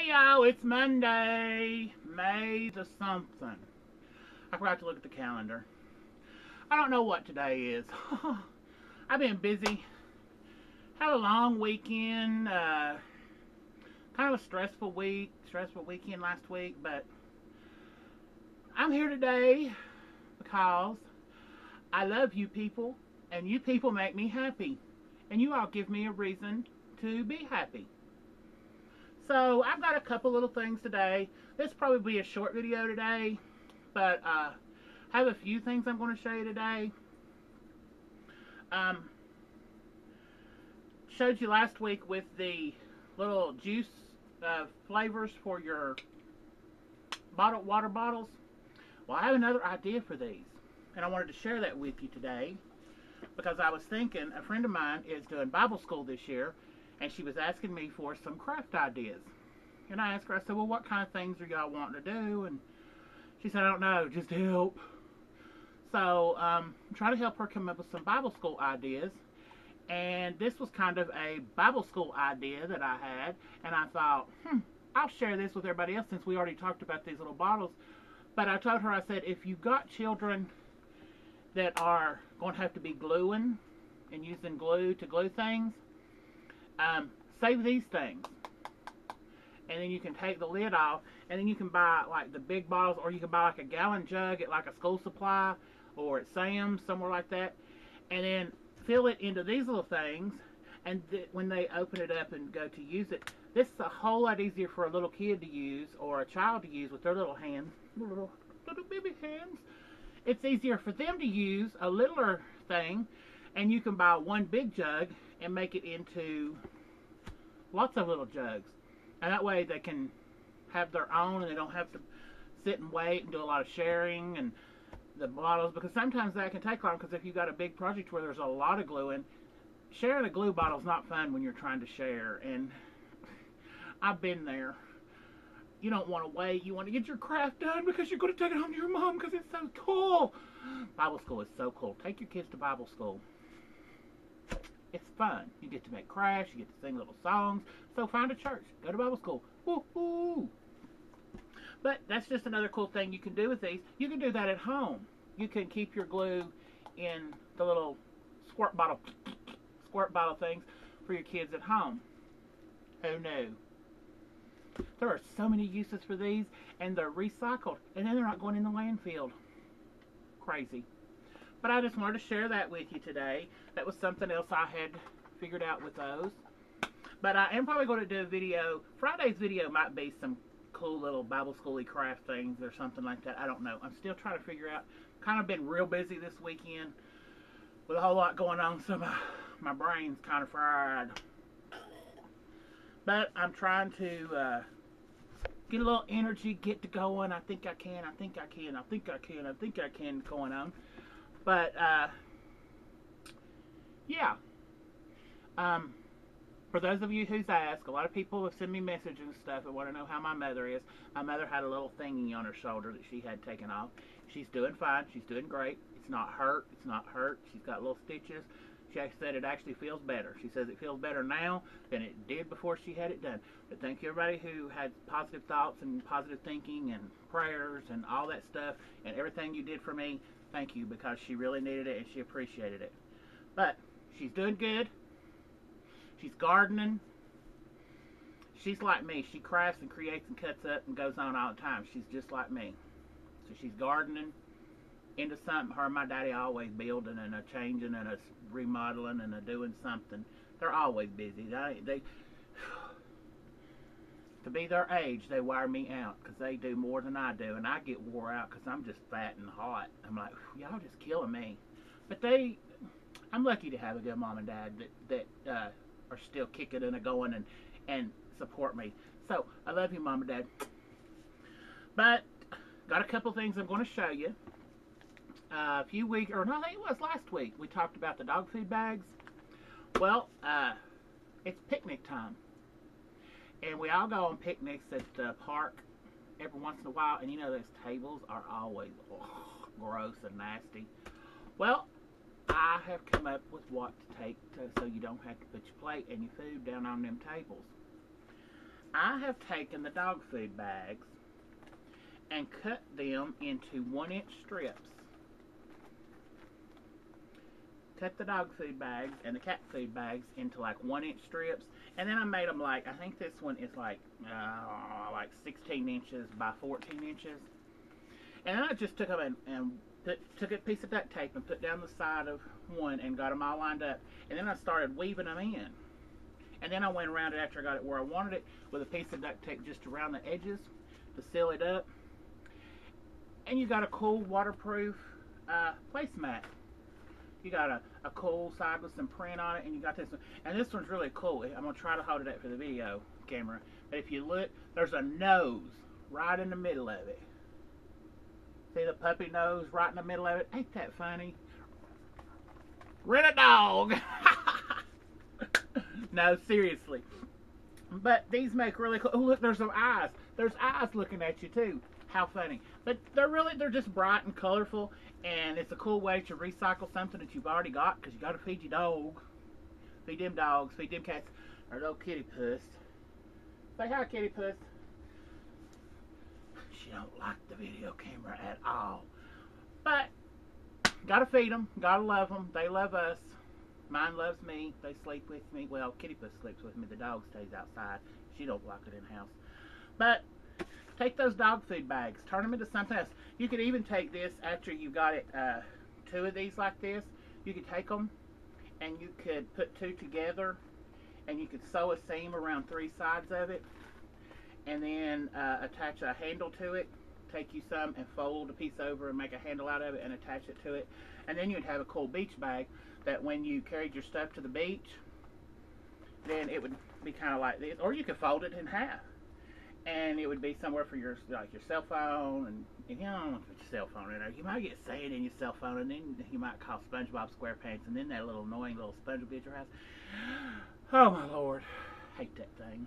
Hey y'all, it's Monday, May the something. I forgot to look at the calendar. I don't know what today is. I've been busy. Had a long weekend, kind of a stressful weekend last week, but I'm here today because I love you people, and you people make me happy, and you all give me a reason to be happy. So I've got a couple little things today. This will probably be a short video today, but I have a few things I'm going to show you today. Showed you last week with the little juice flavors for your water bottles. Well, I have another idea for these, and I wanted to share that with you today because I was thinking a friend of mine is doing Bible school this year, and she was asking me for some craft ideas. And I asked her, I said, well, what kind of things are y'all wanting to do? And she said, I don't know, just help. So I'm trying to help her come up with some Bible school ideas. And this was kind of a Bible school idea that I had. And I thought, I'll share this with everybody else since we already talked about these little bottles. But I told her, I said, if you've got children that are going to have to be gluing and using glue to glue things, save these things, and then you can take the lid off, and then you can buy like the big bottles, or you can buy like a gallon jug at like a school supply or at Sam's, somewhere like that, and then fill it into these little things, and when they open it up and go to use it, this is a whole lot easier for a little kid to use or a child to use with their little hands, little baby hands. It's easier for them to use a littler thing, and you can buy one big jug and make it into lots of little jugs, and that way they can have their own and they don't have to sit and wait and do a lot of sharing and the bottles, because sometimes that can take long, because if you've got a big project where there's a lot of glue in, sharing a glue bottle is not fun when you're trying to share, and I've been there. You don't want to wait, you want to get your craft done because you're going to take it home to your mom because it's so cool. Bible school is so cool. Take your kids to Bible school. It's fun. You get to make crafts, you get to sing little songs. So find a church, go to Bible school. Woo-hoo. But that's just another cool thing you can do with these. You can do that at home. You can keep your glue in the little squirt bottle things for your kids at home. Who knew? There are so many uses for these, and they're recycled, and then they're not going in the landfill. Crazy. But I just wanted to share that with you today. That was something else I had figured out with those. But I am probably going to do a video. Friday's video might be some cool little Bible schooly craft things or something like that. I don't know. I'm still trying to figure out. Kind of been real busy this weekend with a whole lot going on, so my brain's kind of fried. But I'm trying to get a little energy, get to going. I think I can going on. But, yeah. For those of you who's asked, a lot of people have sent me messages and stuff and want to know how my mother is. My mother had a little thingy on her shoulder that she had taken off. She's doing fine. She's doing great. It's not hurt. She's got little stitches. She said it actually feels better. She says it feels better now than it did before she had it done. But thank you everybody who had positive thoughts and positive thinking and prayers and all that stuff and everything you did for me. Thank you, because she really needed it and she appreciated it. But she's doing good. She's gardening. She's like me. She crafts and creates and cuts up and goes on all the time. She's just like me. So she's gardening into something. Her and my daddy are always building and changing and remodeling and doing something. They're always busy. They to be their age, they wire me out because they do more than I do, and I get wore out because I'm just fat and hot. I'm like, y'all just killing me. But I'm lucky to have a good mom and dad that are still kicking and going and support me. So I love you, Mom and Dad. But got a couple things I'm going to show you. A few weeks, or no, I think it was last week, we talked about the dog food bags. Well, it's picnic time. And we all go on picnics at the park every once in a while. And you know those tables are always gross and nasty. Well, I have come up with what to take so you don't have to put your plate and your food down on them tables. I have taken the dog food bags and cut them into 1-inch strips. Cut the dog food bags and the cat food bags into like 1-inch strips, and then I made them like, I think this one is like 16 inches by 14 inches. And then I just took them and took a piece of duct tape and put down the side of one and got them all lined up. And then I started weaving them in. And then I went around it after I got it where I wanted it with a piece of duct tape just around the edges to seal it up. And you got a cool waterproof placemat. You got a cool side with some print on it, and you got this one. And this one's really cool. I'm going to try to hold it up for the video camera. But if you look, there's a nose right in the middle of it. See the puppy nose right in the middle of it? Ain't that funny? Rent a dog! No, seriously. But these make really cool. Oh, look, there's some eyes. There's eyes looking at you, too. How funny. But they're just bright and colorful, and it's a cool way to recycle something that you've already got, because you got to feed your dog. Feed them dogs, feed them cats. Or little kitty puss. Say hi, kitty puss. She don't like the video camera at all. But, gotta feed them, gotta love them. They love us. Mine loves me. They sleep with me. Well, kitty puss sleeps with me. The dog stays outside. She don't like it in the house. But, take those dog food bags, turn them into something else. You could even take this after you got it, 2 of these like this. You could take them and you could put 2 together, and you could sew a seam around 3 sides of it, and then attach a handle to it. Take you some and fold a piece over and make a handle out of it and attach it to it. And then you'd have a cool beach bag that when you carried your stuff to the beach, then it would be kind of like this. Or you could fold it in half. And it would be somewhere for your cell phone, and you don't want your cell phone in there. You might get sand in your cell phone, and then you might call SpongeBob SquarePants, and then that little annoying little sponge will be at your house. Oh my Lord, hate that thing.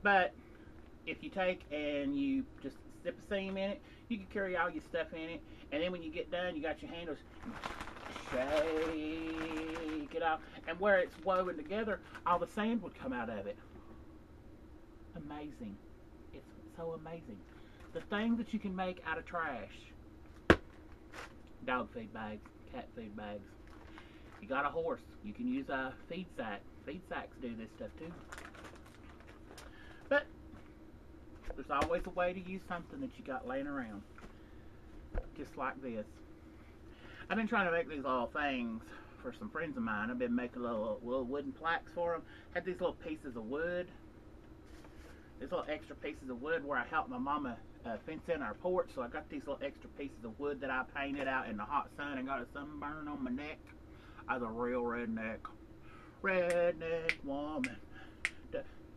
But if you take and you just zip a seam in it, you can carry all your stuff in it, and then when you get done, you got your handles. Shake it off, and where it's woven together, all the sand would come out of it. Amazing. It's so amazing. The things that you can make out of trash. Dog food bags, cat food bags. You got a horse, you can use a feed sack. Feed sacks do this stuff too. But there's always a way to use something that you got laying around. Just like this. I've been trying to make these little things for some friends of mine. I've been making little wooden plaques for them. Had these little pieces of wood. These little extra pieces of wood where I helped my mama fence in our porch. So I got these little extra pieces of wood that I painted out in the hot sun and got a sunburn on my neck. I was a real redneck woman.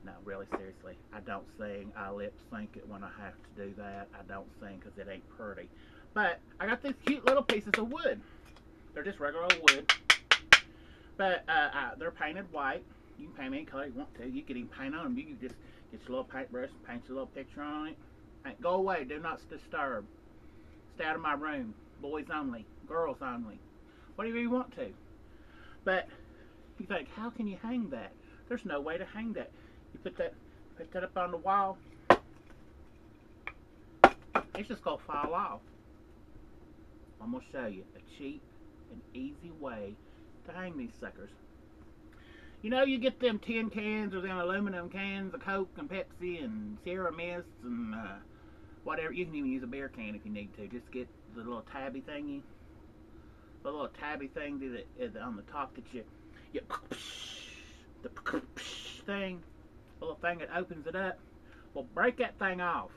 No, really, seriously, I don't sing. I lip sync it when I have to do that. I don't sing because it ain't pretty. But I got these cute little pieces of wood. They're just regular old wood. But they're painted white. You can paint them any color you want to. You can even paint on them. You can just get your little paintbrush and paint your little picture on it. Go away. Do not disturb. Stay out of my room. Boys only. Girls only. Whatever you want to. But you think, how can you hang that? There's no way to hang that. You put that up on the wall. It's just going to fall off. I'm going to show you a cheap and easy way to hang these suckers. You know, you get them tin cans or them aluminum cans of Coke and Pepsi and Sierra Mist and whatever. You can even use a beer can if you need to. Just get the little tabby thingy. The little tabby thing that on the top that you the thing, the little thing that opens it up. Well, break that thing off.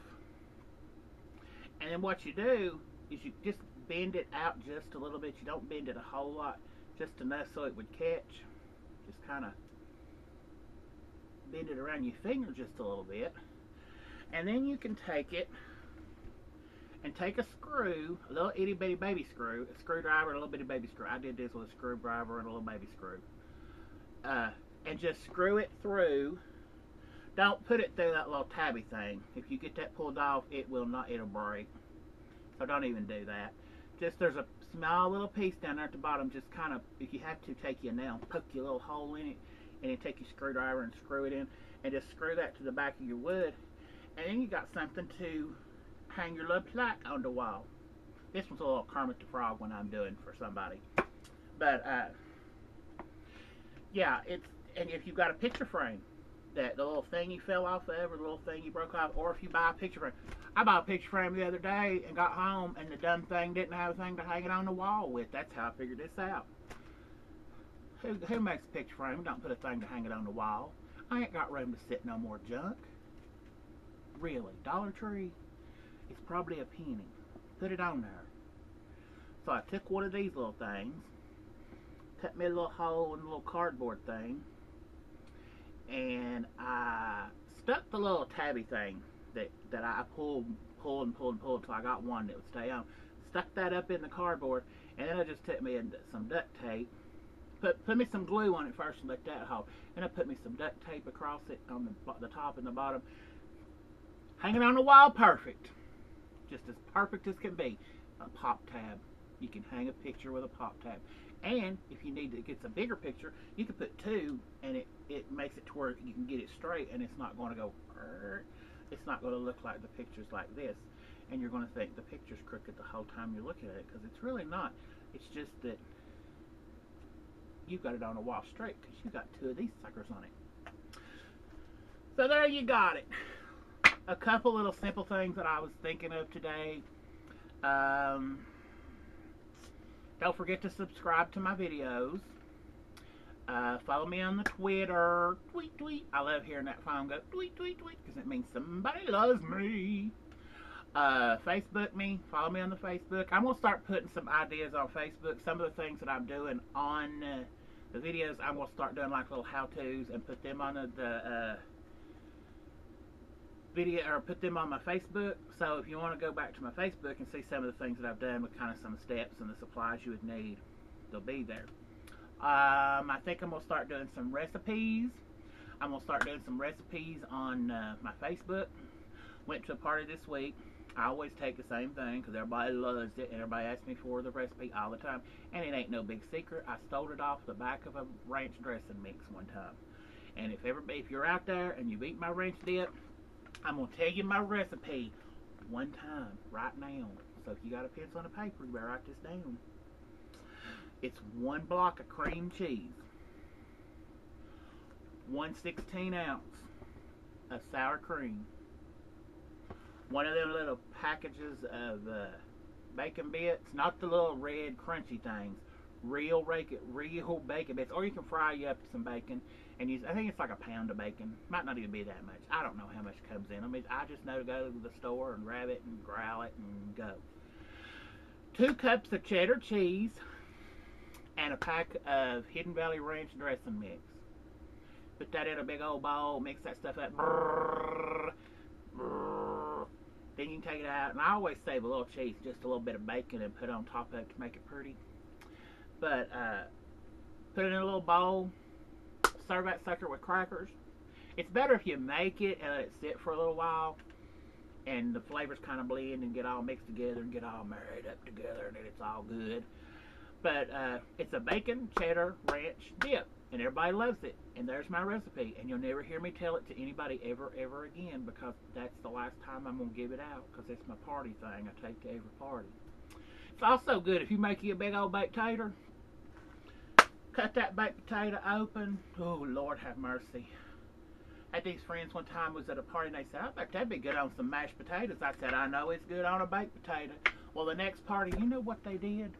And then what you do is you just bend it out just a little bit. You don't bend it a whole lot, just enough so it would catch. Just kind of bend it around your finger just a little bit. And then you can take it and take a screw, a little itty bitty baby screw, a screwdriver and a little bitty baby screw. I did this with a screwdriver and a little baby screw. And just screw it through. Don't put it through that little tabby thing. If you get that pulled off, it'll break. So don't even do that. Just there's a small little piece down there at the bottom. Just kind of, if you have to, take your nail and poke your little hole in it. and then take your screwdriver and screw it in, and just screw that to the back of your wood, and then you got something to hang your little plaque on the wall. This one's a little Kermit the Frog when I'm doing for somebody. But, yeah, and if you've got a picture frame, that the little thing you fell off of, or the little thing you broke off, or if you buy a picture frame. I bought a picture frame the other day and got home, and the dumb thing didn't have a thing to hang it on the wall with. That's how I figured this out. Who makes a picture frame? Don't put a thing to hang it on the wall. I ain't got room to sit no more junk. Really, Dollar Tree, it's probably a penny. Put it on there. So I took one of these little things, cut me a little hole in the little cardboard thing, and I stuck the little tabby thing that I pulled until I got one that would stay on. Stuck that up in the cardboard, and then I just took me some duct tape, put me some glue on it first and let that hold. Then I put me some duct tape across it on the top and the bottom. Hanging on the wall, perfect. Just as perfect as can be. A pop tab. You can hang a picture with a pop tab. And if you need to get a bigger picture, you can put two, and it makes it to where you can get it straight, and it's not going to go, it's not going to look like the picture's like this. And you're going to think the picture's crooked the whole time you're looking at it, because it's really not. It's just that you've got it on the wall straight, because you've got two of these suckers on it. So there you got it. A couple little simple things that I was thinking of today. Don't forget to subscribe to my videos. Follow me on the Twitter. Tweet, tweet. I love hearing that phone go tweet, tweet, tweet, because it means somebody loves me. Facebook me. Follow me on the Facebook. I'm going to start putting some ideas on Facebook. Some of the things that I'm doing on the videos, I'm going to start doing like little how-tos and put them on the video, or put them on my Facebook. So if you want to go back to my Facebook and see some of the things that I've done with kind of some steps and the supplies you would need, they'll be there. I think I'm going to start doing some recipes. I'm going to start doing some recipes on my Facebook. Went to a party this week. I always take the same thing because everybody loves it, and everybody asks me for the recipe all the time. And it ain't no big secret. I stole it off the back of a ranch dressing mix one time. And if you're out there and you've eaten my ranch dip, I'm going to tell you my recipe one time, right now. So if you got a pencil and a paper, you better write this down. It's 1 block of cream cheese, 1 16 ounce of sour cream, one of them little packages of bacon bits, not the little red crunchy things, real bacon bits, or you can fry you up some bacon and use, I think it's like a pound of bacon, might not even be that much, I don't know how much comes in. I just know to go to the store and grab it and growl it and go. 2 cups of cheddar cheese and a pack of Hidden Valley Ranch dressing mix. Put that in a big old bowl, mix that stuff up. Brrr, brrr. Then you can take it out, and I always save a little cheese, just a little bit of bacon, and put it on top of it to make it pretty. But put it in a little bowl, serve that sucker with crackers. It's better if you make it and let it sit for a little while, and the flavors kind of blend and get all mixed together and get all married up together, and then it's all good. But it's a bacon cheddar ranch dip, and everybody loves it. And there's my recipe, and you'll never hear me tell it to anybody ever again, because that's the last time I'm going to give it out, because it's my party thing I take to every party. It's also good if you make you a big old baked tater. Cut that baked potato open. Oh, Lord have mercy. I had these friends one time was at a party, and they said, I bet that'd be good on some mashed potatoes. I said, I know it's good on a baked potato. Well, the next party, you know what they did?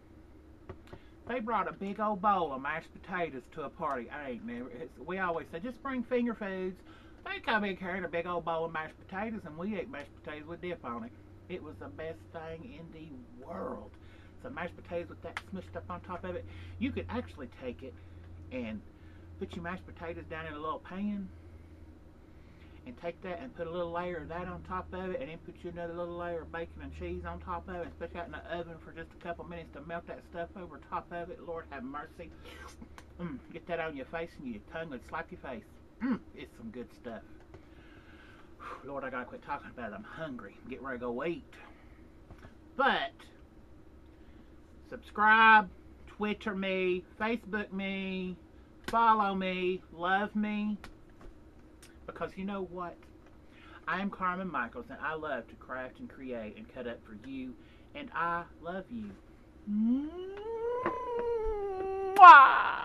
They brought a big old bowl of mashed potatoes to a party. We always say, just bring finger foods. They come in carrying a big old bowl of mashed potatoes, and we ate mashed potatoes with dip on it. It was the best thing in the world. Some mashed potatoes with that smushed up on top of it. You could actually take it and put your mashed potatoes down in a little pan, and take that and put a little layer of that on top of it, and then put you another little layer of bacon and cheese on top of it, and put that in the oven for just a couple minutes to melt that stuff over top of it. Lord have mercy. Get that on your face, and your tongue would slap your face. It's some good stuff. Lord, I gotta quit talking about it. I'm hungry. Get ready to go eat. But subscribe, Twitter me, Facebook me, follow me, love me, because you know what? I am Carmen Micheals, and I love to craft and create and cut up for you, and I love you. Mwah!